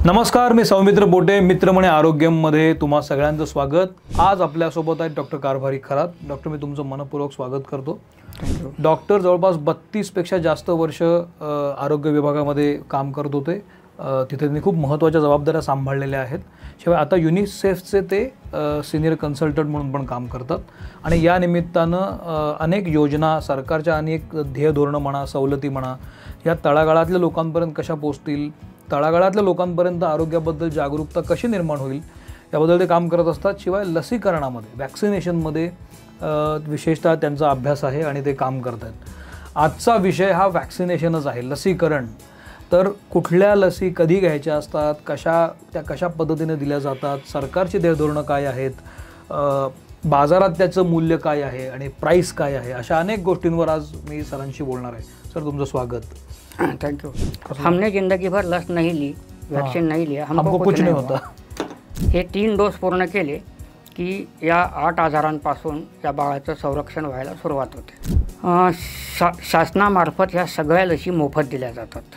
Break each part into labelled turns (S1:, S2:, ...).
S1: नमस्कार, मी सौमित्र बोटे, मित्रमणे आरोग्यमध्ये तुम्हा सगळ्यांचं स्वागत। आज आपल्यासोबत आहेत डॉक्टर कारभारी खरात। डॉक्टर, मी तुमचं मनपूर्वक स्वागत करतो। डॉक्टर जवळपास 32 पेक्षा जास्त वर्ष आरोग्य विभागामध्ये काम करत होते। तिथे त्यांनी खूप महत्त्वाच्या जबाबदाऱ्या सांभाळलेल्या आहेत। शिवाय आता युनिसेफचे ते सिनियर कन्सल्टंट म्हणून पण काम करतात आणि या निमित्तानं अनेक योजना, सरकारच्या अनेक ध्येय धोरणं म्हणा, सवलती म्हणा, या तळागाळातल्या लोकांपर्यंत कशा पोहोचतील, तळागाळातल्या लोकांपर्यंत आरोग्याबद्दल जागरूकता कशी निर्माण होईल याबद्दल ते काम करत असतात। शिवाय लसीकरणामध्ये, वॅक्सिनेशनमध्ये विशेषतः त्यांचा अभ्यास आहे आणि ते काम करत आहेत। आजचा विषय हा वॅक्सिनेशनच आहे, लसीकरण। तर कुठल्या लसी कधी घ्यायच्या असतात, कशा पद्धतीने दिल्या जातात, सरकारची ध्येयधोरणं काय आहेत, बाजारात त्याचं मूल्य काय आहे आणि प्राइस काय आहे, अशा अनेक गोष्टींवर आज मी सरांशी बोलणार आहे। सर, तुमचं स्वागत।
S2: Thank you. हमने ज़िंदगी भर लस नहीं ली, वैक्सीन नहीं लिया, हमको कुछ नहीं होता। हे 3 डोस पूर्ण केले की या 8 आजारांपासून या बाळाचं संरक्षण व्हायला सुरुवात होते। शासनामार्फत ह्या सगळ्या लसी मोफत दिल्या जातात।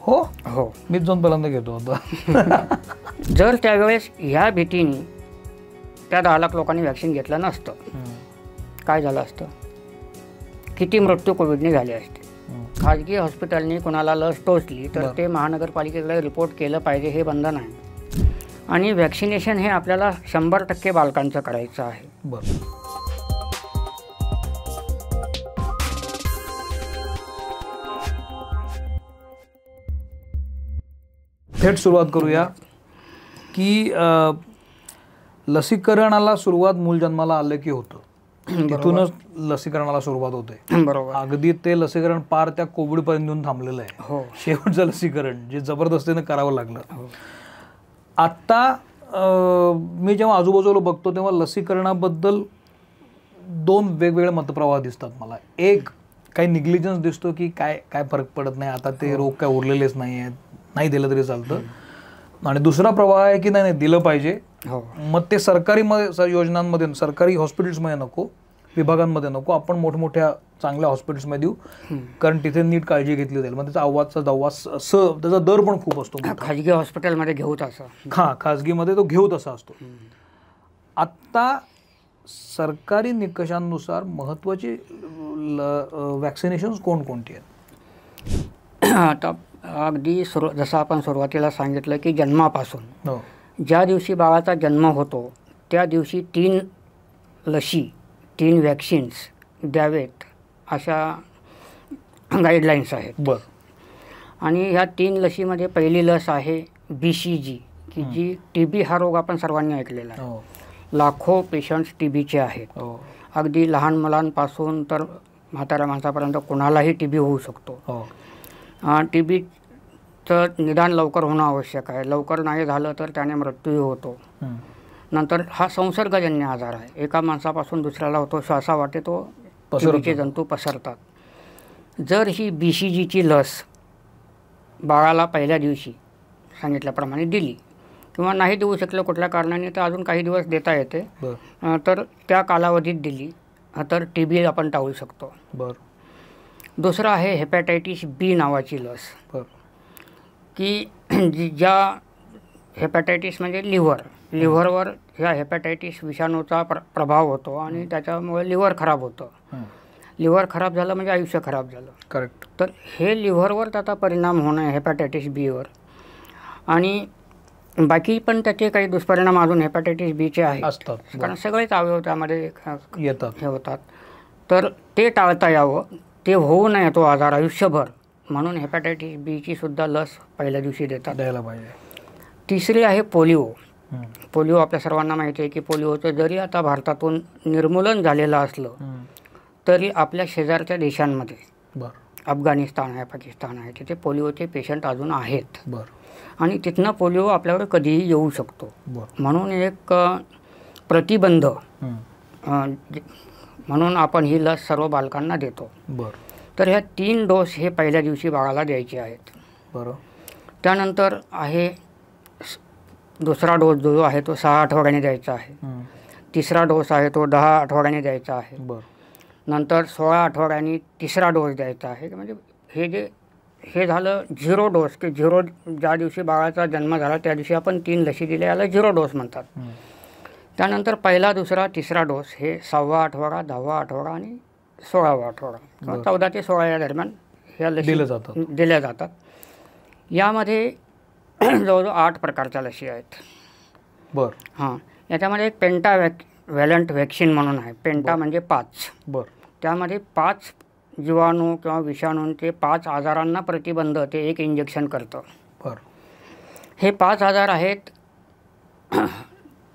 S1: हो
S2: हो,
S1: मीच जाऊन पहिल्यांदा घेतो होता।
S2: जर त्यावेळेस ह्या भीतीने त्या 10 लाख लोकांनी वॅक्सिन घेतलं नसतं, काय झालं असतं? किती मृत्यू कोविडने झाले असते? खाजगी हॉस्पिटलनी कोणाला लस टोचली तर ते महानगरपालिकेकडे रिपोर्ट केलं पाहिजे, हे बंधन आहे। आणि वॅक्सिनेशन हे आपल्याला 100% बालकांचं करायचं आहे।
S1: बरं, थेट सुरुवात करूया की लसीकरणाला सुरुवात मूल जन्माला आलं की होतं, तिथूनच लसीकरणाला सुरुवात होते।
S2: बरोबर, अगदी
S1: ते लसीकरण पार त्या कोविडपर्यंत येऊन थांबलेलं आहे।
S2: हो,
S1: शेवटचं लसीकरण जे जबरदस्तीने करावं लागलं। आता मी जेव्हा आजूबाजूला बघतो तेव्हा लसीकरणाबद्दल 2 वेगवेगळे मतप्रवाह दिसतात मला। एक, काही निग्लिजन्स दिसतो की काय फरक पडत नाही, आता ते रोग काय उरलेलेच नाही आहेत, नाही दिलं तरी चालतं। आणि दुसरा प्रवाह आहे की नाही दिलं पाहिजे, मग ते सरकारी योजनांमध्ये, सरकारी हॉस्पिटल्समध्ये नको, विभागांमध्ये नको, आपण मोठमोठ्या चांगल्या हॉस्पिटल्समध्ये देऊ, कारण तिथे नीट काळजी घेतली जाईल। मग त्याचा दर पण खूप असतो।
S2: खाजगी हॉस्पिटलमध्ये घेऊ तसं,
S1: खाजगीमध्ये तो घेऊ तसा असतो। आत्ता सरकारी निकषांनुसार महत्त्वाची वॅक्सिनेशन्स कोणकोणती आहेत?
S2: आता अगदी जसं आपण सुरुवातीला सांगितलं की जन्मापासून ज्या दिवशी बाळाचा जन्म होतो त्या दिवशी 3 लसी, 3 वॅक्सिन्स द्यावेत अशा गाईडलाईन्स आहेत।
S1: बरं।
S2: आणि ह्या 3 लसीमध्ये पहिली लस आहे BCG, की जी TB हा रोग आपण सर्वांनी ऐकलेला आहे। लाखो पेशंट्स TBचे आहेत। अगदी लहान मुलांपासून तर म्हाताऱ्या माणसापर्यंत कोणालाही TB होऊ शकतो। TBचं निदान लवकर होणं आवश्यक आहे, लवकर नाही झालं तर त्याने मृत्यूही होतो। नंतर हा संसर्गजन्य आजार आहे, एका माणसापासून दुसऱ्याला होतो, श्वासावाटे तो TBचे जंतू पसरतात। जर ही BCGची लस बाळाला पहिल्या दिवशी सांगितल्याप्रमाणे दिली किंवा नाही देऊ शकलं कुठल्या कारणाने तर अजून काही दिवस देता येते, तर त्या कालावधीत दिली तर TB आपण टाळू शकतो। दुसरं आहे हेपॅटायटिस B नावाची लस, की ज्या हेपॅटायटिस म्हणजे लिव्हरवर ह्या हेपॅटायटिस विषाणूचा प्रभाव होतो आणि त्याच्यामुळे लिव्हर खराब होतं। लिव्हर खराब झालं म्हणजे आयुष्य खराब झालं।
S1: करेक्ट।
S2: तर हे लिव्हरवर त्याचा परिणाम होणं हेपॅटायटिस Bवर, आणि बाकी पण त्याचे काही दुष्परिणाम अजून हेपॅटायटिस Bचे आहेत, कारण सगळेच अवयव त्यामध्ये हे होतात। तर ते टाळता यावं, ते होऊ नये तो आजार आयुष्यभर, म्हणून हेपॅटायटिस Bची सुद्धा लस पहिल्या दिवशी द्यायला पाहिजे। तिसरी आहे पोलिओ। पोलिओ आपल्या सर्वांना माहिती आहे की पोलिओचं जरी आता भारतातून निर्मूलन झालेलं असलं तरी आपल्या शेजारच्या देशांमध्ये, अफगाणिस्तान आहे, पाकिस्तान आहे, तिथे पोलिओचे पेशंट अजून आहेत। आणि तिथनं पोलिओ आपल्यावर कधीही येऊ शकतो, म्हणून एक प्रतिबंध म्हणून आपण ही लस सर्व बालकांना देतो। तर ह्या 3 डोस हे पहिल्या दिवशी बाळाला द्यायचे आहेत। त्यानंतर आहे दुसरा डोस जो आहे तो 6 आठवड्यांनी द्यायचा आहे। तिसरा डोस आहे तो 10 आठवड्यांनी द्यायचा आहे। नंतर 16 आठवड्यांनी तिसरा डोस द्यायचा आहे। म्हणजे हे जे हे झालं 0 डोस, की 0 ज्या दिवशी बाळाचा जन्म झाला त्या दिवशी आपण 3 लसी दिल्या, याला 0 डोस म्हणतात. त्यानंतर पहिला, दुसरा, तिसरा डोस हे 6वा आठवडा, 10वा आठवडा आणि 16वा आठवडा किंवा 14 ते 16 या दरम्यान ह्या लसी दिल्या जातात. यामध्ये जवळजवळ 8 प्रकारच्या लसी आहेत. हां, याच्यामध्ये एक पेंटाव्हॅलंट व्हॅक्सिन म्हणून आहे. पेंटा म्हणजे 5. त्यामध्ये 5 जीवाणू किंवा विषाणूंचे 5 आजारांना प्रतिबंध ते एक इंजेक्शन करतं. हे 5 आजार आहेत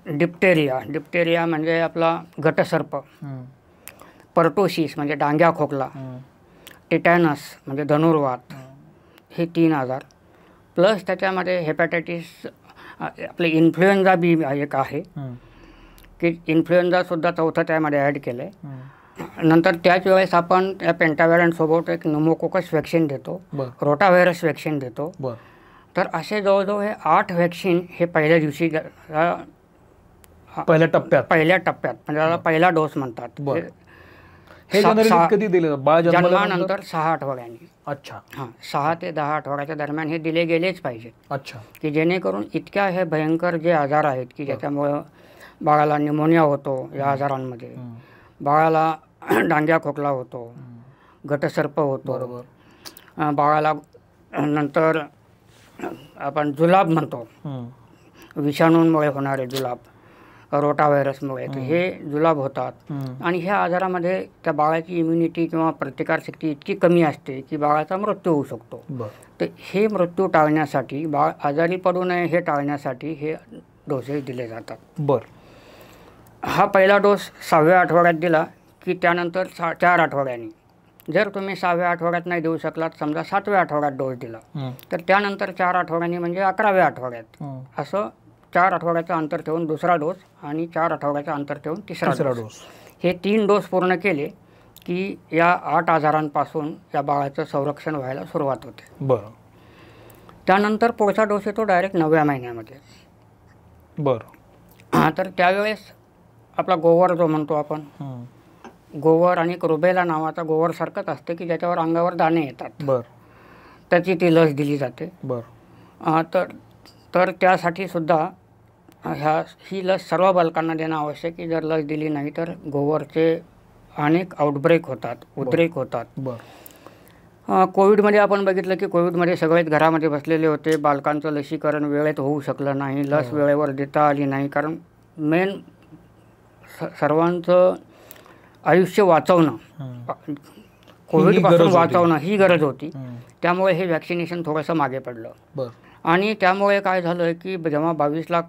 S2: डिप्टेरिया म्हणजे आपला गटसर्प, पर्टोसिस म्हणजे डांग्या खोकला, टिटॅनस म्हणजे धनुर्वात, हे 3 आजार, प्लस त्याच्यामध्ये हेपॅटायटिस, आपले इन्फ्लुएन्झा बी एक आहे की इन्फ्लुएन्झासुद्धा 4थं त्यामध्ये ॲड केलं आहे. नंतर त्याच वेळेस आपण या पेंटाव्हॅलंटसोबत एक न्यूमोकोकस व्हॅक्सिन देतो, रोटाव्हायरस व्हॅक्सिन देतो. तर असे जवळजवळ हे 8 व्हॅक्सिन हे पहिल्या दिवशी पहिल्या टप्प्यात म्हणजे त्याला पहिला डोस म्हणतात.
S1: हे कधी दिलं? बाळ
S2: जन्मानंतर 6 आठवड्यांनी.
S1: अच्छा.
S2: हां, 6 ते 10 आठवड्याच्या दरम्यान हे दिले गेलेच पाहिजेत.
S1: अच्छा.
S2: की जेणेकरून इतक्या हे भयंकर जे आजार आहेत की ज्याच्यामुळं बाळाला न्यूमोनिया होतो, या आजारांमध्ये बाळाला डांग्या खोकला होतो, गटसर्प होतो, बाळाला नंतर आपण जुलाब म्हणतो, विषाणूंमुळे होणारे जुलाब, रोटाव्हायरसमुळे हे जुलाब होतात. आणि ह्या आजारामध्ये त्या बाळाची इम्युनिटी किंवा प्रतिकारशक्ती इतकी कमी असते की बाळाचा मृत्यू होऊ शकतो. तर हे मृत्यू टाळण्यासाठी, बाळ आजारी पडू नये हे टाळण्यासाठी हे डोसेस दिले जातात. हा पहिला डोस 6व्या आठवड्यात दिला की त्यानंतर 4 आठवड्यांनी. जर तुम्ही 6व्या आठवड्यात नाही देऊ शकलात, समजा 7व्या आठवड्यात डोस दिला, तर त्यानंतर 4 आठवड्यांनी म्हणजे 11व्या आठवड्यात असं 4 आठवड्याचं अंतर ठेवून दुसरा डोस आणि 4 आठवड्याचं अंतर ठेवून तिसरा डोस, हे 3 डोस पूर्ण केले की या 8 आजारांपासून या बाळाचं संरक्षण व्हायला सुरुवात होते. त्यानंतर पुढचा डोस येतो डायरेक्ट 9व्या महिन्यामध्ये. तर त्यावेळेस आपला गोवर जो म्हणतो आपण, गोवर आणि रुबेला नावाचा गोवरसारखंच असते की ज्याच्यावर अंगावर दाणे येतात, त्याची ती लस दिली जाते. तर त्यासाठी सुद्धा ही लस सर्व बालकांना देणं आवश्यक आहे. जर लस दिली नाही तर गोवरचे अनेक आउटब्रेक होतात, उद्रेक होतात. कोविडमध्ये आपण बघितलं की कोविडमध्ये सगळेच घरामध्ये बसलेले होते, बालकांचं लसीकरण वेळेत होऊ शकलं नाही, लस वेळेवर देता आली नाही. कारण मेन सर्वांचं आयुष्य वाचवणं, कोविडपासून वाचवणं ही गरज होती. त्यामुळे हे व्हॅक्सिनेशन थोडंसं मागे पडलं. आणि त्यामुळे काय झालं की जेव्हा 22ला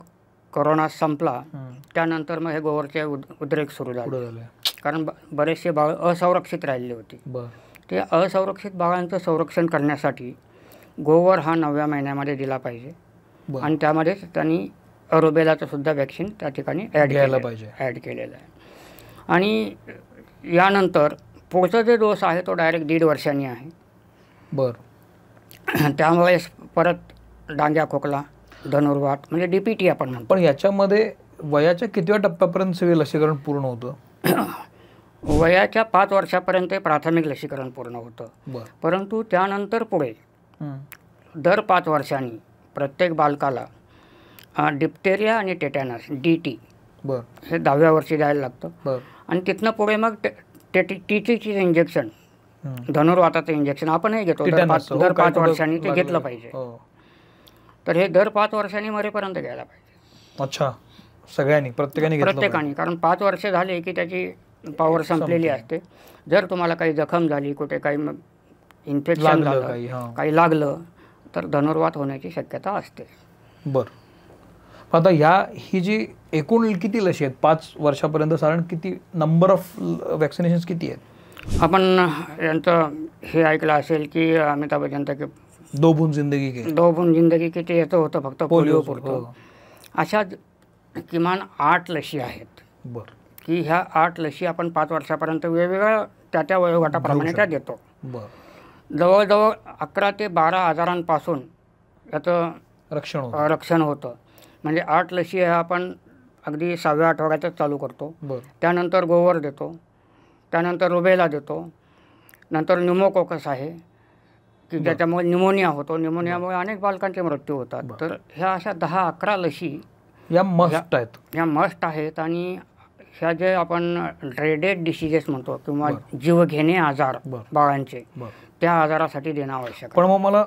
S2: कोरोना संपला त्यानंतर मग हे गोवरचे उद्रेक सुरू झाले. कारण बरेचसे बाळ असंरक्षित राहिलेली होती. ते असंरक्षित बाळांचं संरक्षण करण्यासाठी गोवर हा 9व्या महिन्यामध्ये दिला पाहिजे. आणि त्यामध्येच त्यांनी रुबेलाचं सुद्धा व्हॅक्सिन त्या ठिकाणी ॲड केलेलं आहे. आणि यानंतर पुढचा जे डोस आहे तो डायरेक्ट 1.5 वर्षांनी आहे. त्यामुळे परत डांग्या खोकला, धनुर्वात म्हणजे DPT आपण म्हणतो.
S1: पण याच्यामध्ये वयाच्या कितव्या टप्प्यापर्यंत लसीकरण पूर्ण होतं?
S2: वयाच्या 5 वर्षापर्यंत प्राथमिक लसीकरण पूर्ण होतं. परंतु त्यानंतर पुढे दर 5 वर्षांनी प्रत्येक बालकाला डिप्टेरिया आणि टेटॅनस DT हे 10व्या वर्षी द्यायला लागतं. आणि तिथनं पुढे मग TTचं इंजेक्शन, धनुर्वाताचं इंजेक्शन आपणही घेतो दर 5 वर्षांनी, ते घेतलं पाहिजे. तर हे दर 5 वर्षांनी मरेपर्यंत घ्यायला पाहिजे.
S1: अच्छा, सगळ्यांनी, प्रत्येकाने.
S2: कारण 5 वर्ष झाले की त्याची पॉवर संपलेली असते. जर तुम्हाला काही जखम झाली, कुठे काही इन्फेक्शन झालं, काही लागलं तर धनुर्वात होण्याची शक्यता असते.
S1: आता ही जी एकूण किती लशी आहेत 5 वर्षापर्यंत, साधारण किती नंबर ऑफ वॅक्सिनेशन्स किती आहेत?
S2: आपण यांचं हे ऐकलं असेल की अमिताभ बच्चनचं की
S1: 2 बूंद जिंदगी की ते याचं होतं फक्त पोलिओ पुरतं. अशा किमान 8 लशी आहेत. की ह्या 8 लशी आपण 5 वर्षापर्यंत वेगवेगळ्या त्या वयोगटाप्रमाणे त्या देतो. जवळजवळ 11 ते 12 आजारांपासून याचं रक्षण होतं. म्हणजे 8 लशी ह्या आपण अगदी 6व्या आठवड्यातच चालू करतो. त्यानंतर गोवर देतो, त्यानंतर रुबेला देतो, नंतर न्यूमोकोकस आहे,
S2: की ज्याच्यामुळे निमोनिया होतो. निमोनियामुळे अनेक बालकांचे मृत्यू होतात. तर ह्या अशा 10-11 लसी
S1: या मस्ट आहेत.
S2: ह्या मस्ट आहेत. आणि ह्या जे आपण ड्रेडेड डिसीजेस म्हणतो किंवा जीवघेणे आजार बाळांचे, त्या आजारासाठी देणं आवश्यक.
S1: पण मग मला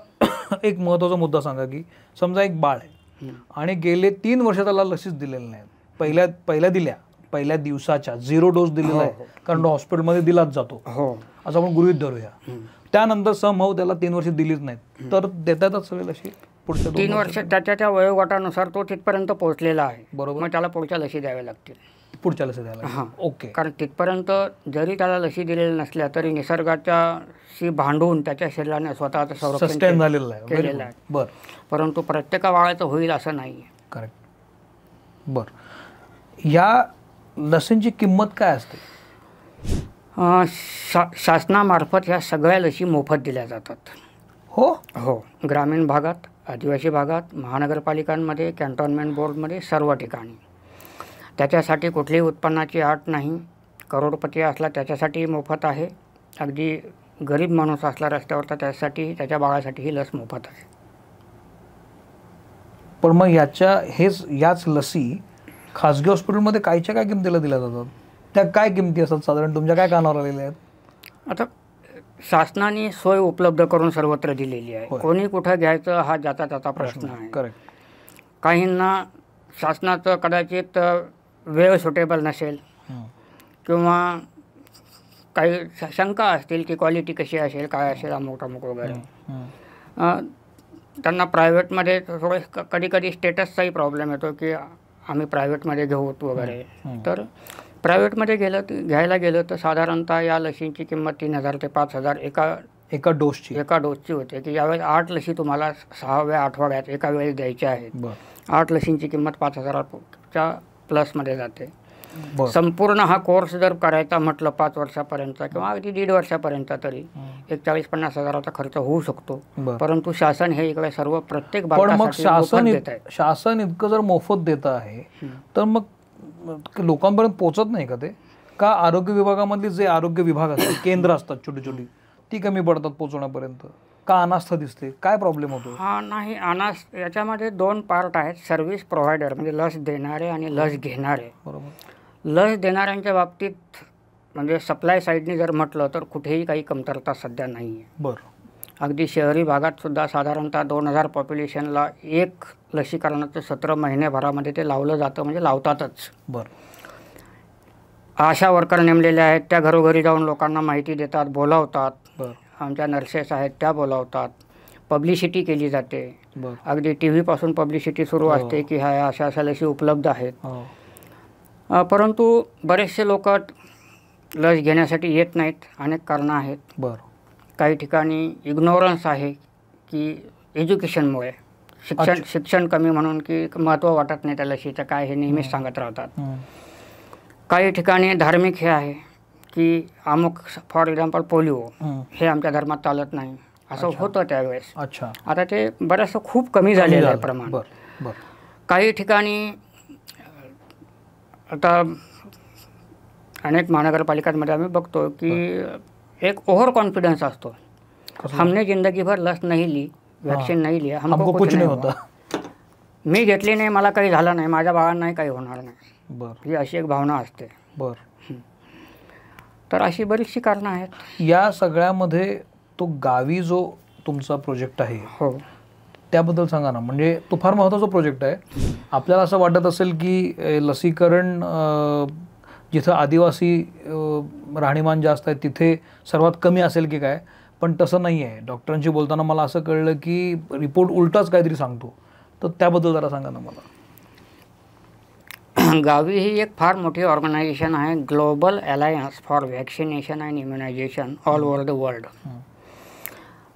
S1: एक महत्त्वाचा मुद्दा सांगा की समजा एक बाळ आहे आणि गेले 3 वर्ष त्याला लसीच दिलेल्या नाहीत. पहिल्या दिवसाच्या 0 डोस दिलेला आहे, कारण हॉस्पिटलमध्ये दिलाच जातो असं आपण गृहीत धरूया. त्यानंतर समहाऊ त्याला 3 वर्ष दिलीच नाहीत, तर देतातच सगळे लसी पुढच्या
S2: 3 वर्ष त्या वयोगटानुसार तो तिथपर्यंत पोहोचलेला आहे. बरोबर. मग त्याला पुढच्या लसी द्याव्या लागतील.
S1: पुढच्या लसी द्यायला. ओके. कारण
S2: तिथपर्यंत जरी त्याला लसी दिलेल्या नसल्या तरी निसर्गाच्याशी भांडून त्याच्या शरीराने स्वतःचं संरक्षण
S1: झालेलं आहे. बरं.
S2: परंतु प्रत्येक बाळाचं होईल असं नाही.
S1: करेक्ट. बरं. या लसींची किंमत काय असते?
S2: शासनामार्फत ह्या सगळ्या लसी मोफत दिल्या जातात.
S1: हो.
S2: ग्रामीण भागात, आदिवासी भागात, महानगरपालिकांमध्ये, कॅन्टोन्मेंट बोर्डमध्ये, सर्व ठिकाणी. त्याच्यासाठी कुठलीही उत्पन्नाची अट नाही. करोडपती असला त्याच्यासाठी मोफत आहे. अगदी गरीब माणूस असला रस्त्यावर तर त्याच्यासाठी, त्याच्या बाळासाठी ही लस मोफत आहे.
S1: पण मग याच लसी खाजगी हॉस्पिटलमध्ये काय किमतीला दिल्या जातात? त्या काय किमती असतात साधारण, तुमच्या काय कानावर आलेल्या आहेत?
S2: आता शासनाने सोय उपलब्ध करून सर्वत्र दिलेली आहे. कोणी कुठं घ्यायचं हा त्याचा प्रश्न आहे.
S1: करेक्ट.
S2: काहींना शासनाचं कदाचित वेळ सुटेबल नसेल किंवा काही शंका असतील की क्वालिटी कशी असेल, काय असेल, अमुक वगैरे. त्यांना प्रायव्हेटमध्ये थोडं कधी स्टेटसचाही प्रॉब्लेम येतो की आम्ही प्रायव्हेटमध्ये घेऊ वगैरे. तर प्रायव्हेटमध्ये घ्यायला गेलं तर साधारणतः या लसींची किंमत 3,000 ते 5,000 एका डोसची होते. की यावेळेस 8 लसी तुम्हाला 6व्या आठवड्यात एका वेळेस द्यायच्या आहेत. 8 लसींची किंमत 5,000च्या प्लसमध्ये जाते. संपूर्ण हा कोर्स जर करायचा म्हटलं 5 वर्षापर्यंत किंवा अगदी 1.5 वर्षापर्यंत तरी 40-50 हजाराचा खर्च होऊ शकतो. परंतु शासन हे इकडे सर्व प्रत्येक
S1: शासन इतकं जर मोफत देत आहे तर मग लोकांपर्यंत पोहोचत नाही का ते? का आरोग्य विभागामधले जे आरोग्य विभाग असतात, केंद्र असतात छोटी ती कमी पडतात पोहोचवण्यापर्यंत? का अनास्था दिसते? काय प्रॉब्लेम होतो?
S2: नाही, याच्यामध्ये 2 पार्ट आहेत. सर्व्हिस प्रोव्हायडर म्हणजे लस देणारे आणि लस घेणारे. बरोबर. लस देणाऱ्यांच्या बाबतीत म्हणजे सप्लाय साईडने जर म्हटलं तर कुठेही काही कमतरता सध्या नाही आहे.
S1: बरं.
S2: अगदी शहरी भागात सुद्धा साधारणतः 2,000 पॉप्युलेशनला एक लसीकरणाचं सत्र महिन्याभरामध्ये ते लावलं जातं, म्हणजे लावतातच.
S1: बरं.
S2: आशा वर्कर नेमलेल्या आहेत, त्या घरोघरी जाऊन लोकांना माहिती देतात, बोलावतात. आमच्या नर्सेस आहेत त्या बोलावतात. पब्लिसिटी केली जाते. अगदी TV-पासून पब्लिसिटी सुरू असते की ह्या अशा लसी उपलब्ध आहेत. परंतु बरेचसे लोक लस घेण्यासाठी येत नाहीत. अनेक कारणं आहेत. काही ठिकाणी इग्नोरन्स आहे की एज्युकेशनमुळे शिक्षण कमी म्हणून की महत्त्व वाटत नाही त्या लसीचं, काय हे नेहमीच सांगत राहतात. काही ठिकाणी धार्मिक हे आहे की अमुक, फॉर एक्झाम्पल पोलिओ हे आमच्या धर्मात चालत नाही असं होतं त्यावेळेस. आता ते बरंचसं खूप कमी झालेलं आहे प्रमाण. काही ठिकाणी आता अनेक महानगरपालिकांमध्ये आम्ही बघतो की एक ओव्हर कॉन्फिडन्स असतो. हमने जिंदगी भर लस नहीं ली, वॅक्सिन नहीं लिया, हमको कुछ नहीं होता. मी घेतली नाही, मला काही झालं नाही, माझ्या बाळांनाही काही होणार नाही, ही अशी एक भावना असते. तर अशी बरीचशी कारणं आहेत.
S1: या सगळ्यामध्ये तो गावी जो तुमचा प्रोजेक्ट आहे त्याबद्दल सांगा ना. म्हणजे तो फार महत्त्वाचा प्रोजेक्ट आहे. आपल्याला असं वाटत असेल की लसीकरण जिथं आदिवासी राहणीमान जास्त आहे तिथे सर्वात कमी असेल की काय, पण तसं नाही आहे. डॉक्टरांशी बोलताना मला असं कळलं की रिपोर्ट उलटाच काहीतरी सांगतो. तर त्याबद्दल जरा सांगा ना मला.
S2: गावी ही एक फार मोठी ऑर्गनायझेशन आहे, global alliance for vaccination and immunization all over the world.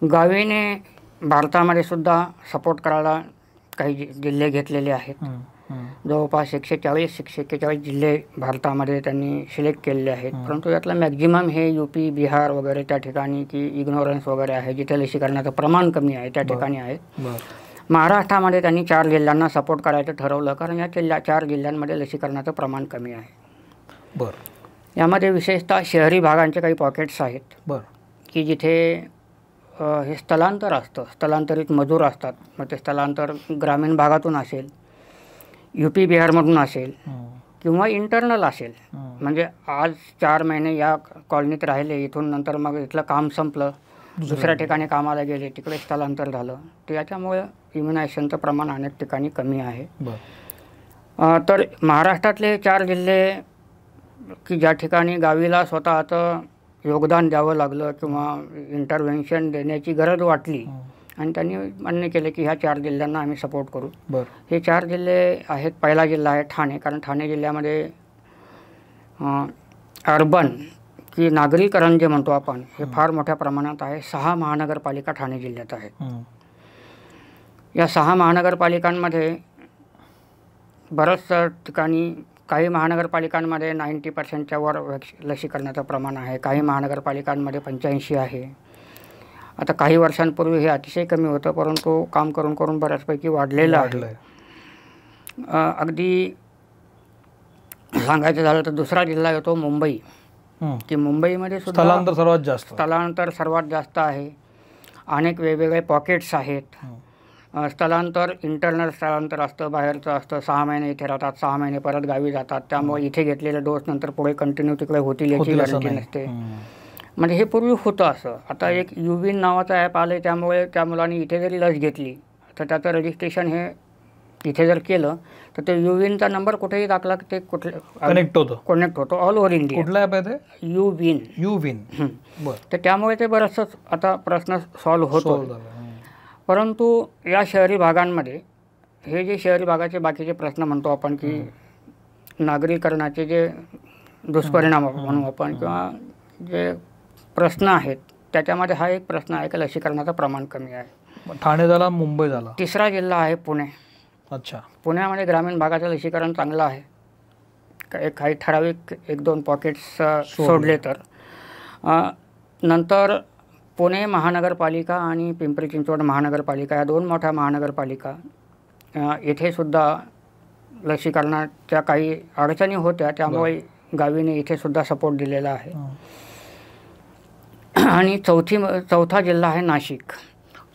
S2: गावीने भारतामध्ये सुद्धा सपोर्ट करायला काही जिल्हे घेतलेले आहेत. जवळपास 140-141 जिल्हे भारतामध्ये त्यांनी सिलेक्ट केलेले आहेत. परंतु यातलं मॅक्झिमम हे UP, बिहार वगैरे त्या ठिकाणी की इग्नोरन्स वगैरे आहे, जिथे लसीकरणाचं प्रमाण कमी आहे त्या ठिकाणी आहेत. महाराष्ट्रामध्ये त्यांनी 4 जिल्ह्यांना सपोर्ट करायचं ठरवलं, कारण या 4 जिल्ह्यांमध्ये लसीकरणाचं प्रमाण कमी आहे. यामध्ये विशेषतः शहरी भागांचे काही पॉकेट्स आहेत की जिथे हे स्थलांतर असतं, स्थलांतरित मजूर असतात. मग ते स्थलांतर ग्रामीण भागातून असेल, UP बिहारमधून असेल किंवा इंटरनल असेल. म्हणजे आज 4 महिने या कॉलनीत राहिले, इथून नंतर मग इथलं काम संपलं, दुसऱ्या ठिकाणी कामाला गेले, तिकडे स्थलांतर झालं. त्याच्यामुळे इम्युनायझेशनचं प्रमाण अनेक ठिकाणी कमी आहे. तर महाराष्ट्रातले 4 जिल्हे की ज्या ठिकाणी गावीला स्वतःचं योगदान द्यावं लागलं किंवा इंटरव्हेन्शन देण्याची गरज वाटली आणि त्यांनी मान्य केलं की ह्या 4 जिल्ह्यांना आम्ही सपोर्ट करू. हे 4 जिल्हे आहेत. पहिला जिल्हा आहे ठाणे, कारण ठाणे जिल्ह्यामध्ये अर्बन की नागरीकरण जे म्हणतो आपण हे फार मोठ्या प्रमाणात आहे. 6 महानगरपालिका ठाणे जिल्ह्यात आहेत. या 6 महानगरपालिकांमध्ये बऱ्याच ठिकाणी, काही महानगरपालिकांमध्ये 90% वर लसीकरणाचं प्रमाण आहे, काही महानगरपालिकांमध्ये 85 आहे. आता काही वर्षांपूर्वी हे अतिशय कमी होतं, परंतु काम करून करून बऱ्याचपैकी वाढलेलं आहे. अगदी सांगायचं झालं तर दुसरा जिल्हा येतो मुंबई, की मुंबईमध्ये सुद्धा स्थलांतर सर्वात जास्त आहे. अनेक वेगवेगळे पॉकेट्स आहेत. स्थलांतर इंटरनल स्थलांतर असतं, बाहेरचं असतं. 6 महिने इथे राहतात, 6 महिने परत गावी जातात. त्यामुळे इथे घेतलेले डोस नंतर पुढे कंटिन्यू तिकडे होतील याची गॅरंटी नसते. म्हणजे हे पूर्वी होतं असं. आता एक युविन नावाचं ॲप आलं, त्यामुळे त्या मुलांनी इथे जरी लस घेतली तर त्याचं रजिस्ट्रेशन हे इथे जर केलं तर ते युविनचा नंबर कुठेही टाकला की ते कुठले कनेक्ट होतो ऑल ओव्हर इंडिया.
S1: कुठला ॲप आहे ते? युविन.
S2: तर त्यामुळे ते बरंचसं आता प्रश्न सॉल्व्ह होतो. परंतु या शहरी भागांमध्ये हे जे शहरी भागाचे बाकीचे प्रश्न म्हणतो आपण की नागरीकरणाचे जे दुष्परिणाम म्हणू आपण किंवा जे प्रश्न आहेत, त्याच्यामध्ये हा एक प्रश्न आहे की लसीकरणाचं प्रमाण कमी आहे.
S1: ठाणे झाला, मुंबई झाला.
S2: तिसरा जिल्हा आहे पुणे.
S1: अच्छा.
S2: पुण्यामध्ये ग्रामीण भागाचं लसीकरण चांगलं आहे. काही ठराविक 1-2 पॉकेट्स सोडले तर. नंतर पुणे महानगरपालिका आणि पिंपरी चिंचवड महानगरपालिका या 2 मोठ्या महानगरपालिका, येथे सुद्धा लसीकरणाच्या काही अडचणी होत्या, त्यामुळे गावीने इथे सुद्धा सपोर्ट दिलेला आहे. आणि चौथा जिल्हा आहे नाशिक.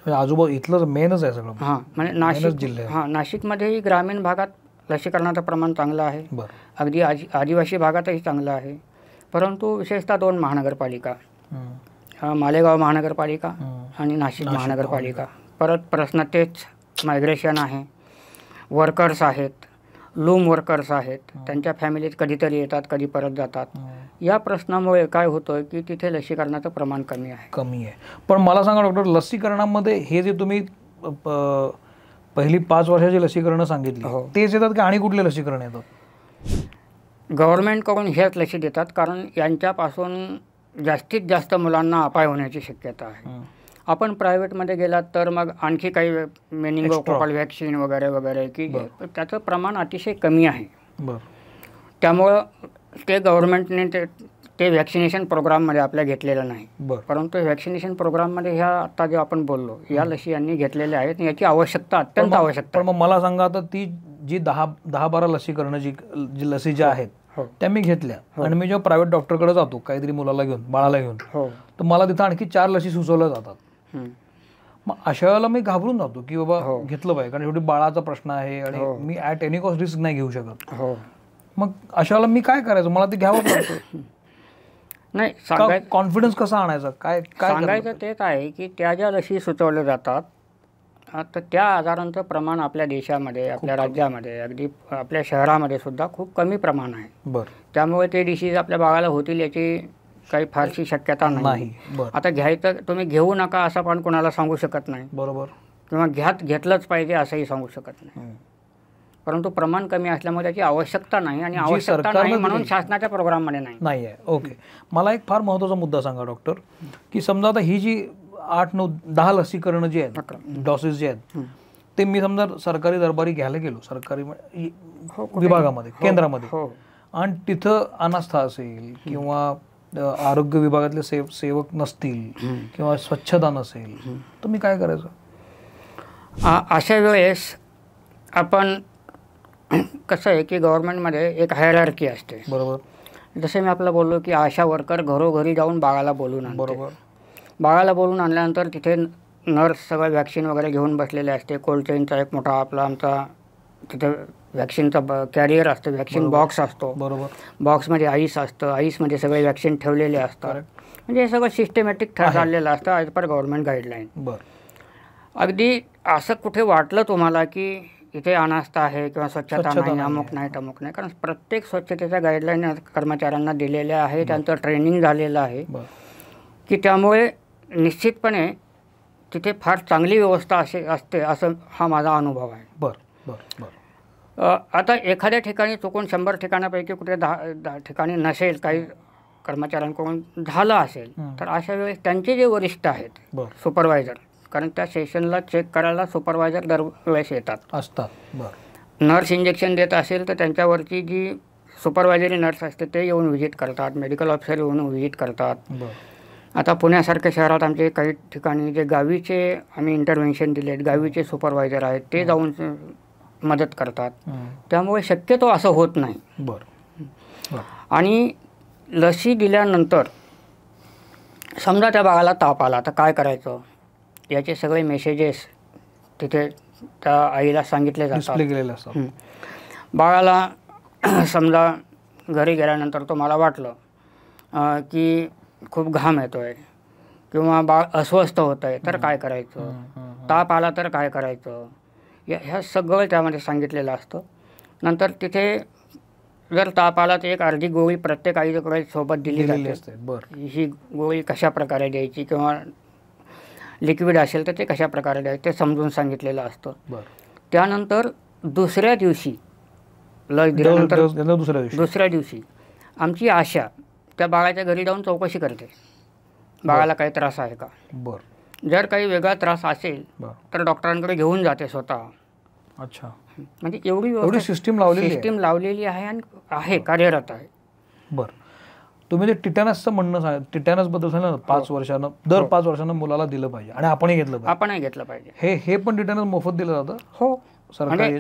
S1: आजूबाजू इथलं मेनच आहे सगळं.
S2: म्हणजे नाशिक. नाशिकमध्येही ग्रामीण भागात लसीकरणाचं प्रमाण चांगलं आहे. अगदी आदिवासी भागातही चांगलं आहे. परंतु विशेषतः 2 महानगरपालिका, मालेगाव महानगरपालिका आणि नाशिक महानगरपालिका, परत प्रश्न तेच, मायग्रेशन आहे, वर्कर्स आहेत, लूम वर्कर्स आहेत, त्यांच्या फॅमिलीत कधीतरी येतात, कधी परत जातात. या प्रश्नामुळे काय होतं की तिथे लसीकरणाचं प्रमाण कमी आहे.
S1: पण मला सांगा डॉक्टर, लसीकरणामध्ये हे जे तुम्ही पहिली 5 वर्षाची लसीकरणं सांगितली तेच येतात का आणि कुठले लसीकरण येतात?
S2: गव्हर्नमेंटकडून हेच लसी देतात, कारण यांच्यापासून जास्तीत जास्त मुलांना अपाय होण्याची शक्यता आहे. आपण प्रायव्हेटमध्ये गेलात तर मग आणखी काही मेनिंगोकोकल व्हॅक्सिन वगैरे वगैरे की त्याचं प्रमाण अतिशय कमी आहे. त्यामुळं ते गव्हर्नमेंटने ते व्हॅक्सिनेशन प्रोग्राममध्ये आपल्या घेतलेलं नाही. परंतु व्हॅक्सिनेशन प्रोग्राममध्ये ह्या आता जे आपण बोललो या लसी यांनी घेतलेल्या आहेत. याची आवश्यकता अत्यंत आवश्यकता.
S1: पण मग मला सांगा, आता ती जी 10-12 लसीकरणं जी लसी ज्या आहेत त्या मी घेतल्या आणि मी जेव्हा प्रायव्हेट डॉक्टरकडे जातो काहीतरी मुलाला घेऊन, बाळाला घेऊन, तर मला तिथं आणखी 4 लसी सुचवल्या जातात. मग अशा वेळेला मी घाबरून जातो की बाबा घेतलं पाहिजे, कारण शेवटी बाळाचा प्रश्न आहे आणि मी ॲट एनी कॉस्ट रिस्क नाही घेऊ शकत. मग अशा वेळेला मी काय करायचं? मला ते घ्यावं लागतं.
S2: नाही,
S1: कॉन्फिडन्स कसा आणायचा? काय
S2: सांगायचं तेच आहे की त्या ज्या लसी सुचवल्या जातात तर त्या आजारांचं प्रमाण आपल्या देशामध्ये, आपल्या राज्यामध्ये, अगदी आपल्या शहरामध्ये सुद्धा खूप कमी प्रमाण आहे. त्यामुळे ते डिसीज आपल्या बाळाला होतील याची काही फारशी शक्यता नाही. आता घ्यायचं, तुम्ही घेऊ नका असं पण कोणाला सांगू शकत नाही.
S1: बरोबर.
S2: किंवा घेतलंच पाहिजे असंही सांगू शकत नाही. परंतु प्रमाण कमी असल्यामुळे त्याची आवश्यकता नाही आणि आवश्यकता नाही म्हणून शासनाच्या प्रोग्राममध्ये नाही
S1: आहे. ओके. मला एक फार महत्त्वाचा मुद्दा सांगा डॉक्टर, की समजा आता ही जी 8-9-10 लसीकरणं जी आहेत, डोसेस जे आहेत, ते मी समजा सरकारी दरबारी घ्यायला गेलो, सरकारी विभागामध्ये, केंद्रामध्ये, आणि तिथं अनास्था असेल किंवा आरोग्य विभागातले सेवक नसतील किंवा स्वच्छता नसेल, तर मी काय करायचं?
S2: अशा वेळेस आपण कसं आहे की गव्हर्नमेंटमध्ये एक हायरार्की असते.
S1: बरोबर.
S2: जसं मी आपल्याला बोललो की आशा वर्कर घरोघरी जाऊन बाळाला बोलून आणते.
S1: बरोबर.
S2: बाळाला बोलून आणल्यानंतर तिथे नर्स सगळं व्हॅक्सिन वगैरे घेऊन बसलेले असते. कोल्ड चेनचा एक मोठा आपला आमचा तिथे व्हॅक्सिनचा कॅरियर असतं, व्हॅक्सिन बॉक्स असतो.
S1: बरोबर.
S2: बॉक्समध्ये आईस असतं, आईसमध्ये सगळे व्हॅक्सिन ठेवलेले असतात. म्हणजे हे सगळं सिस्टमॅटिक चाललेलं असतं ॲज पर गव्हर्नमेंट गाईडलाईन. अगदी असं कुठे वाटलं तुम्हाला की इथे अनास्था आहे किंवा स्वच्छता नाही, अमुक नाही तमुक नाही, कारण प्रत्येक स्वच्छतेच्या गाईडलाईन कर्मचाऱ्यांना दिलेल्या आहे, त्यांचं ट्रेनिंग झालेलं आहे की त्यामुळे निश्चितपणे तिथे फार चांगली व्यवस्था असते असं हा माझा अनुभव आहे. आता एखाद्या ठिकाणी चुकून 100 ठिकाणापैकी कुठे 10 ठिकाणी नसेल, काही कर्मचाऱ्यांकडून झालं असेल, तर अशा वेळेस त्यांचे जे वरिष्ठ आहेत सुपरवायझर, कारण त्या सेशनला चेक करायला सुपरवायझर दरवेळेस असतात. नर्स इंजेक्शन देत असेल तर त्यांच्यावरची जी सुपरवायझरी नर्स असते ते येऊन व्हिजिट करतात, मेडिकल ऑफिसर येऊन व्हिजिट करतात. आता पुण्यासारख्या शहरात आमचे काही ठिकाणी जे गावीचे आम्ही इंटरव्हेन्शन दिलेत, गावीचे सुपरवायझर आहेत ते जाऊन मदत करतात. त्यामुळे शक्यतो असं होत नाही. आणि लसी दिल्यानंतर समजा त्या बाळाला ताप आला तर काय करायचं याचे सगळे मेसेजेस तिथे त्या आईला सांगितले जातात. बाळाला समजा घरी गेल्यानंतर तुम्हाला वाटलं की खूप घाम येतोय किंवा बाळ अस्वस्थ होत आहे तर काय करायचं, ताप आला तर काय करायचं, ह्या सगळं त्यामध्ये सांगितलेलं असतं. नंतर तिथे जर ताप आला तर एक अर्धी गोळी प्रत्येक आईकडे सोबत दिली जाते. ही गोळी कशा प्रकारे द्यायची किंवा लिक्विड असेल तर ते कशा प्रकारे द्यायचं ते समजून सांगितलेलं असतं. त्यानंतर दुसऱ्या दिवशी लस दिल्यानंतर दुसऱ्या दिवशी आमची आशा त्या बाळाच्या घरी जाऊन चौकशी करते, बाळाला काही त्रास आहे का. जर काही वेगळा त्रास असेल तर डॉक्टरांकडे घेऊन जाते स्वतः.
S1: अच्छा.
S2: म्हणजे एवढी सिस्टीम लावलेली आहे आणि आहे, कार्यरत आहे.
S1: बरं. तुम्ही ते टिटॅनसचं म्हणणं टिटॅनसबद्दल सांगितलं, 5 वर्षानं दर 5 वर्षांना मुलाला दिलं पाहिजे आणि आपणही घेतलं पाहिजे. हे पण टिटॅनस मोफत दिलं जातं.
S2: हो सरकारी.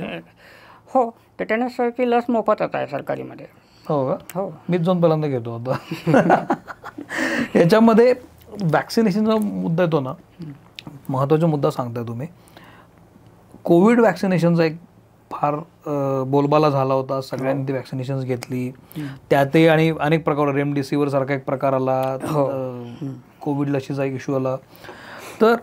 S2: हो, टिटॅनसची लस मोफतच आहे सरकारीमध्ये.
S1: हो का? हो, मीच जाऊन पहिल्यांदा घेतो आता. याच्यामध्ये वॅक्सिनेशनचा मुद्दा येतो ना, महत्त्वाचा मुद्दा सांगताय तुम्ही. कोविड वॅक्सिनेशनचा एक फार बोलबाला झाला होता, सगळ्यांनी ती वॅक्सिनेशन्स घेतली, त्यातही आणि अनेक प्रकार, रेमडेसिवीर सारखा एक प्रकार आला, कोविड लसीचा एक इश्यू आला. तर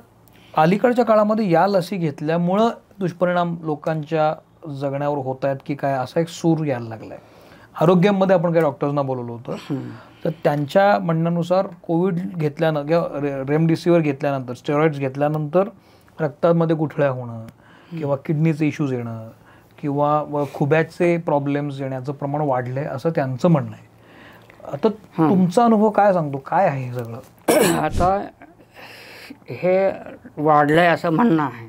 S1: अलीकडच्या काळामध्ये या लसी घेतल्यामुळं दुष्परिणाम लोकांच्या जगण्यावर होत आहेत की काय, असा एक सूर यायला लागला आहे. आरोग्यामध्ये आपण काही डॉक्टर्सना बोलवलं होतं, तर त्यांच्या म्हणण्यानुसार कोविड घेतल्यानं किंवा रेमडेसिवीर घेतल्यानंतर, स्टेरॉइड्स घेतल्यानंतर रक्तामध्ये गुठळ्या होणं किंवा किडनीचे इश्यूज येणं किंवा खुब्याचे प्रॉब्लेम्स येण्याचं प्रमाण वाढलंय असं त्यांचं म्हणणं आहे. आता तुमचा अनुभव काय सांगतो, काय आहे हे सगळं?
S2: आता हे वाढलंय असं म्हणणं आहे.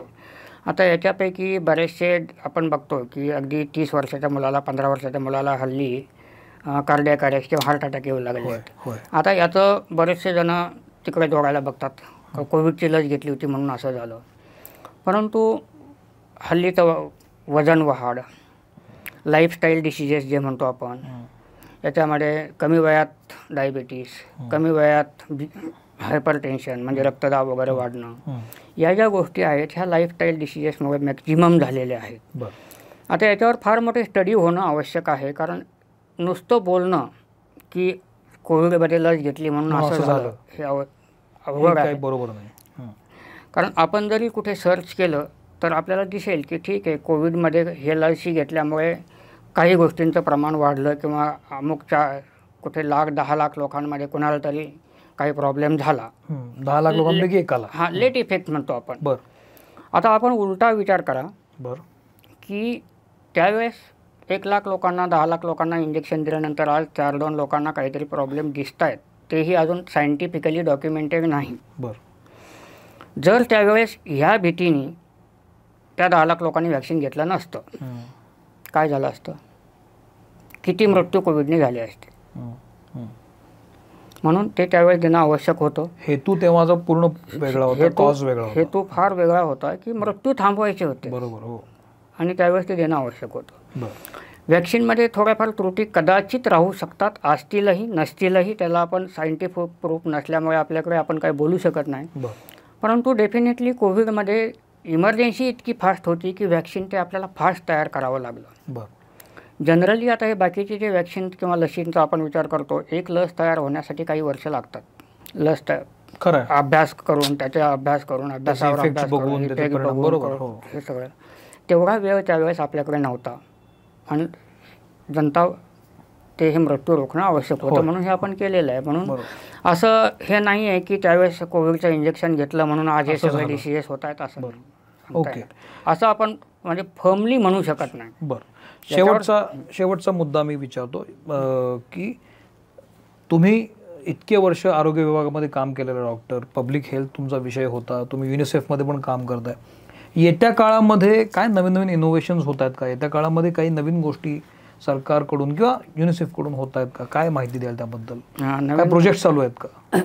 S2: आता याच्यापैकी बरेचसे आपण बघतो की अगदी 30 वर्षाच्या मुलाला, 15 वर्षाच्या मुलाला हल्ली कार्डियाक अरेस्ट किंवा हार्ट अटॅक येऊ लागले. आता याचं बरेचसे जण तिकडे जोडायला बघतात, कोविडची लस घेतली होती म्हणून असं झालं. परंतु हल्ली तर वजन वाढ, लाईफस्टाईल डिसिजेस जे म्हणतो आपण, याच्यामध्ये कमी वयात डायबिटीस, कमी वयात हायपरटेन्शन म्हणजे रक्तदाब वगैरे वाढणं, या ज्या गोष्टी आहेत ह्या लाईफस्टाईल डिसिजेसमुळे मॅक्झिमम झालेल्या आहेत. आता याच्यावर फार मोठे स्टडी होणं आवश्यक आहे, कारण नुसतं बोलणं की कोविडमध्ये लस घेतली म्हणून असं झालं हे अवघड आहे, बरोबर नाही. कारण आपण जरी कुठे सर्च केलं तर आपल्याला दिसेल की ठीक आहे, कोविडमध्ये हे लसी घेतल्यामुळे काही गोष्टींचं प्रमाण वाढलं किंवा अमुकच्या कुठे 10 लाख लोकांमध्ये कोणाला तरी काही प्रॉब्लेम झाला,
S1: 10 लाख लोकांपैकी एकाला.
S2: हा, लेट इफेक्ट म्हणतो आपण. आता आपण उलटा विचार करा की त्यावेळेस 1 लाख लोकांना, 10 लाख लोकांना इंजेक्शन दिल्यानंतर आज 4-2 लोकांना काहीतरी प्रॉब्लेम दिसत आहेत, तेही अजून सायंटिफिकली डॉक्युमेंटेड नाही. जर त्यावेळेस ह्या भीतीने त्या 10 लाख लोकांनी वॅक्सिन घेतलं नसतं, काय झालं असतं, किती मृत्यू कोविडने झाले असते. म्हणून ते त्यावेळेस देणं आवश्यक होतं.
S1: हेतू तेव्हाचा पूर्ण वेगळा होता, कॉज वेगळा होता,
S2: हेतू फार वेगळा होता की मृत्यू थांबवायचे होते.
S1: बरोबर. हो.
S2: आणि त्यावेळेस ते देणं आवश्यक होतं. वॅक्सिनमध्ये थोड्याफार त्रुटी कदाचित राहू शकतात, असतीलही नसतीलही, त्याला आपण सायंटिफिक प्रूफ नसल्यामुळे आपल्याकडे आपण काही बोलू शकत नाही. परंतु डेफिनेटली कोविडमध्ये इमर्जन्सी इतकी फास्ट होती की वॅक्सिन ते आपल्याला फास्ट तयार करावं लागलं. जनरली आता हे बाकीचे जे वॅक्सिन किंवा लसींचा आपण विचार करतो, एक लस तयार होण्यासाठी काही वर्ष लागतात. लस
S1: खरं
S2: अभ्यास करून, त्याचा अभ्यास करून, अभ्यासावर अभ्यास करून, हे सगळं तेवढा वेळ त्यावेळेस आपल्याकडे नव्हता आणि जनता ते हे मृत्यू रोखणं आवश्यक होतं, म्हणून हे आपण केलेलं आहे. म्हणून असं हे नाही आहे की त्यावेळेस कोविडचं इंजेक्शन घेतलं म्हणून आज हे सगळे डिसीजेस होत आहेत असं.
S1: ओके,
S2: असं आपण म्हणजे फर्मली म्हणू शकत नाही.
S1: बरं, शेवटचा मुद्दा मी विचारतो की तुम्ही इतके वर्ष आरोग्य विभागामध्ये काम केलेलं डॉक्टर, पब्लिक हेल्थ तुमचा विषय होता, तुम्ही युनिसेफमध्ये पण काम करताय. येत्या काळामध्ये काय नवीन नवीन इनोव्हेशन्स होत आहेत का? येत्या काळामध्ये काही नवीन गोष्टी सरकारकडून किंवा युनिसेफकडून होत आहेत का? काय माहिती द्याल त्याबद्दल? नवीन प्रोजेक्ट चालू आहेत का?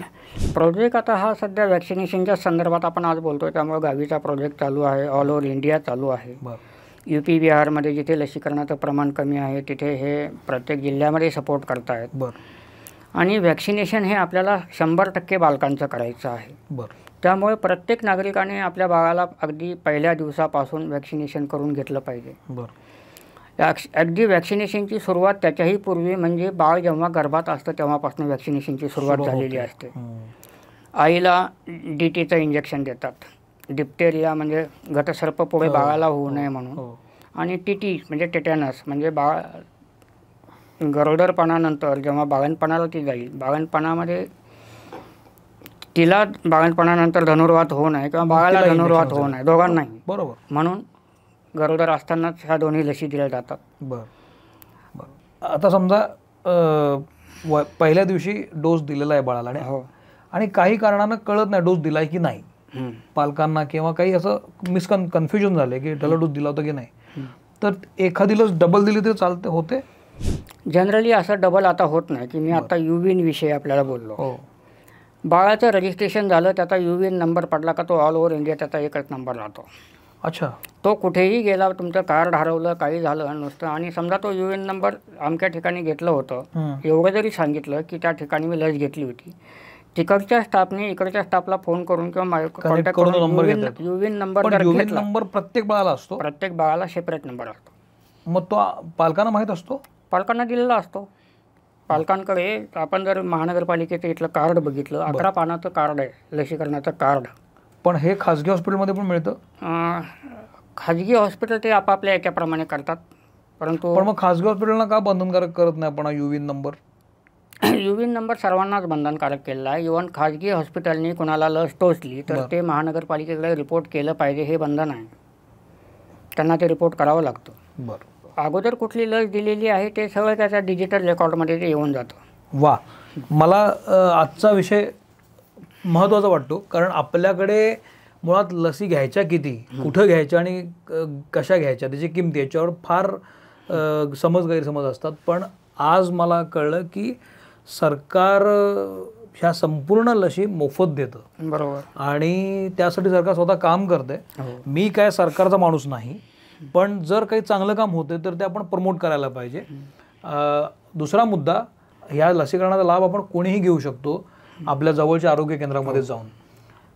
S2: प्रोजेक्ट आता हा सध्या वॅक्सिनेशनच्या संदर्भात आपण आज बोलतोय, त्यामुळे गावीचा प्रोजेक्ट चालू आहे, ऑल ओव्हर इंडिया चालू आहे. UP बिहारमध्ये जिथे लसीकरणाचं प्रमाण कमी आहे तिथे हे प्रत्येक जिल्ह्यामध्ये सपोर्ट करतायत. आणि वॅक्सिनेशन हे आपल्याला 100% बालकांचं करायचं आहे. त्यामुळे प्रत्येक नागरिकाने आपल्या बाळाला अगदी पहिल्या दिवसापासून वॅक्सिनेशन करून घेतलं पाहिजे. अगदी वॅक्सिनेशनची सुरुवात त्याच्याही पूर्वी म्हणजे बाळ जेव्हा गर्भात असतं तेव्हापासून वॅक्सिनेशनची सुरुवात झालेली असते. आईला DTचं इंजेक्शन देतात. डिप्टेरिया म्हणजे घटसर्प पुढे बाळाला होऊ नये म्हणून, आणि TT म्हणजे टेटॅनस म्हणजे बाळ गरोदरपणानंतर जेव्हा बाळंतपणाला ती जाईल, बाळंतपणामध्ये तिला बाळंतपणानंतर धनुर्वात होऊ नये किंवा बाळाला धनुर्वात होऊ नये, दोघांनाही. बरोबर. म्हणून गरोदर असतानाच ह्या दोन्ही लसी दिल्या जातात.
S1: आता समजा पहिल्या दिवशी डोस दिलेला आहे बाळाला आणि काही कारणानं कळत नाही डोस दिलाय की नाही पालकांना, किंवा काही असं कन्फ्युजन झाले की त्याला डोस दिला होता की नाही, तर एखादी लस डबल दिली तरी चालते, होते?
S2: जनरली असं डबल आता होत नाही की मी आता युविन विषयी आपल्याला बोललो. बाळाचं रजिस्ट्रेशन झालं, त्याचा युविन नंबर पडला का तो ऑल ओव्हर इंडिया त्याचा एकच नंबर राहतो.
S1: अच्छा.
S2: तो कुठेही गेला, तुमचं कार्ड हरवलं, काही झालं नुसतं, आणि समजा तो युविन नंबर अमक्या ठिकाणी घेतलं होतं, एवढं जरी सांगितलं की त्या ठिकाणी मी लस घेतली होती, तिकडच्या स्टाफने इकडच्या स्टाफला फोन करून किंवा कॉन्टॅक्ट करून युविन नंबर
S1: प्रत्येक बाळाला असतो,
S2: प्रत्येक बाळाला सेपरेट नंबर असतो.
S1: मग तो पालकांना माहीत असतो,
S2: पालकांना दिलेला असतो. पालकांकडे आपण जर महानगरपालिकेचं इथलं कार्ड बघितलं, 11 पानाचं कार्ड आहे लसीकरणाचं कार्ड.
S1: पण हे खाजगी हॉस्पिटलमध्ये पण मिळतं?
S2: खाजगी हॉस्पिटल ते आपापल्या याच्याप्रमाणे करतात, परंतु
S1: पण मग खाजगी हॉस्पिटलला का बंधनकारक करत नाही आपण युविन नंबर?
S2: युविन नंबर सर्वांनाच बंधनकारक केलेला आहे. इव्हन खाजगी हॉस्पिटलनी कोणाला लस टोचली तर ते महानगरपालिकेकडे रिपोर्ट केलं पाहिजे, हे बंधन आहे. त्यांना ते रिपोर्ट करावं लागतं. अगोदर कुठली लस दिलेली आहे ते सगळं त्याच्या डिजिटल रेकॉर्डमध्ये ते येऊन जातं.
S1: वा, मला आजचा विषय महत्त्वाचा वाटतो, कारण आपल्याकडे मुळात लसी घ्यायच्या किती, कुठं घ्यायच्या आणि कशा घ्यायच्या, त्याची किमती, याच्यावर फार गैरसमज असतात. पण आज मला कळलं की सरकार ह्या संपूर्ण लसी मोफत देतं.
S2: बरोबर.
S1: आणि त्यासाठी सरकार स्वतः काम करते. मी काय सरकारचा माणूस नाही, पण जर काही चांगलं काम होते तर ते आपण प्रमोट करायला पाहिजे. दुसरा मुद्दा, ह्या लसीकरणाचा लाभ आपण कोणीही घेऊ शकतो आपल्या जवळच्या आरोग्य केंद्रामध्ये जाऊन,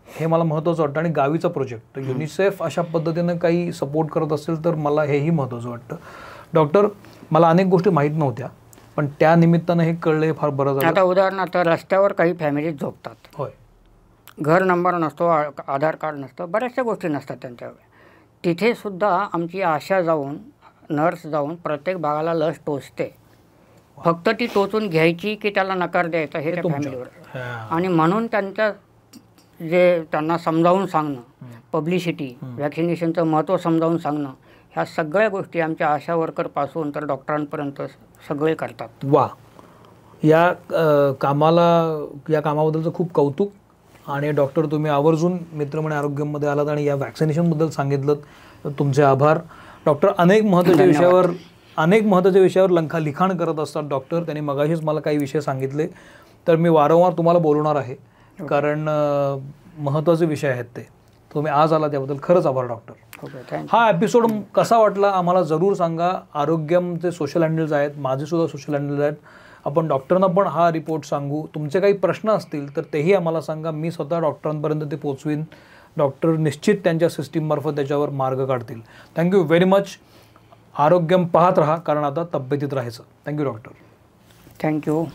S1: हे मला महत्त्वाचं वाटतं. आणि गावीचा प्रोजेक्ट युनिसेफ अशा पद्धतीनं काही सपोर्ट करत असेल तर मला हेही महत्त्वाचं वाटतं. डॉक्टर, मला अनेक गोष्टी माहीत नव्हत्या, पण त्या निमित्तानं हे कळलं, फार बरं झालं.
S2: आता उदाहरणार्थ रस्त्यावर काही फॅमिलीज झोपतात.
S1: होय.
S2: घर नंबर नसतो, आधार कार्ड नसतं, बऱ्याचशा गोष्टी नसतात त्यांच्यावर. तिथे सुद्धा आमची आशा जाऊन, नर्स जाऊन प्रत्येक बाळाला लस टोचते. फक्त ती टोचून घ्यायची की त्याला नकार द्यायचा हे त्या फॅमिलीवर. आणि म्हणून त्यांना समजावून सांगणं, पब्लिसिटी, वॅक्सिनेशनचं महत्त्व समजावून सांगणं, ह्या सगळ्या गोष्टी आमच्या आशा वर्करपासून तर डॉक्टरांपर्यंत सगळे करतात.
S1: वा, या कामाबद्दलचं खूप कौतुक. आणि डॉक्टर, तुम्ही आवर्जून मित्रमंडळ आरोग्यमध्ये आलात आणि या वॅक्सिनेशनबद्दल सांगितलं, तुमचे आभार. डॉक्टर अनेक महत्त्वाच्या विषयावर लिखाण करत असतात डॉक्टर. त्यांनी मगाशीच मला काही विषय सांगितले, तर मी वारंवार तुम्हाला बोलवणार आहे, कारण महत्त्वाचे विषय आहेत ते. तुम्ही आज आला त्याबद्दल खरंच आभार डॉक्टर.
S2: Okay, thank you.
S1: हा एपिसोड कसा वाटला आम्हाला जरूर सांगा. आरोग्यमचे सोशल हँडल्स आहेत, माझे सुद्धा सोशल हँडल्स आहेत. आपण डॉक्टरांना पण हा रिपोर्ट सांगू. तुमचे काही प्रश्न असतील तर तेही आम्हाला सांगा. मी स्वतः डॉक्टरांपर्यंत ते पोचवीन. डॉक्टर निश्चित त्यांच्या सिस्टीममार्फत त्याच्यावर मार्ग काढतील. Thank you very much. आरोग्यम पाहत राहा, कारण आता तब्येतीत राहायचं. Thank you doctor.
S2: थँक्यू.